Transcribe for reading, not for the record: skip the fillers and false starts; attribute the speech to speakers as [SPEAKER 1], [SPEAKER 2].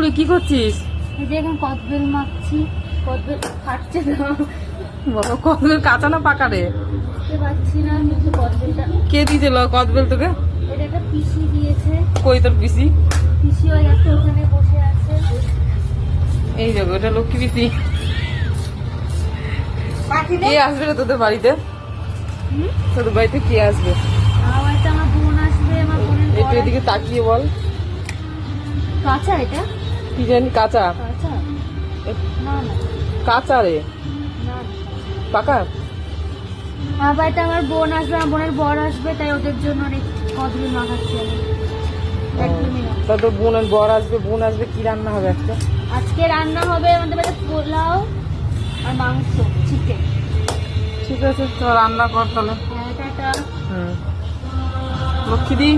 [SPEAKER 1] বুড়ি কি করছিস?
[SPEAKER 2] এই যে এখন কদবেল মাখছি, কদবেল ফাটছে না
[SPEAKER 1] বাবা কদবেল কাঁচা না পাকা রে?
[SPEAKER 2] বুঝতে পারছি না, কিন্তু কদবেলটা
[SPEAKER 1] কে দিয়েছিল কদবেল তোকে?
[SPEAKER 2] এটা একটা পিসি দিয়েছে।
[SPEAKER 1] কই তোর পিসি?
[SPEAKER 2] পিসি ওই একটা ওখানে বসে আছে।
[SPEAKER 1] এই যাবে ওটা লক্ষ্মী পিসি। কে আসবে রে তোদের বাড়িতে? তোদের বাড়িতে কে আসবে?
[SPEAKER 2] আমার বাড়িতে আমার বোন আসবে, আমার বোনের বর
[SPEAKER 1] একটু এদিকে তাকিয়ে বল।
[SPEAKER 2] কাঁচা এটা?
[SPEAKER 1] কি জানি কাঁচা?
[SPEAKER 2] কাঁচা না না
[SPEAKER 1] কাঁচা রে,
[SPEAKER 2] না।
[SPEAKER 1] পাকা?
[SPEAKER 2] আমার বাড়িতে আমার বোন আসবে, আমার বোনের বর আসবে, তাই ওদের জন্য অনেক কদবেল মাখাচ্ছি আমি। একদমই না।
[SPEAKER 1] তা তোর বোনের বর আসবে, বোন আসবে, কি রান্না হবে আজকে?
[SPEAKER 2] আজকে রান্না হবে আমাদের বাড়িতে পোলাও আর মাংস, চিকেন।
[SPEAKER 1] ঠিক আছে তো রান্না কর তাহলে।
[SPEAKER 2] হ্যাঁ, টাটা।
[SPEAKER 1] লক্ষ্মী দি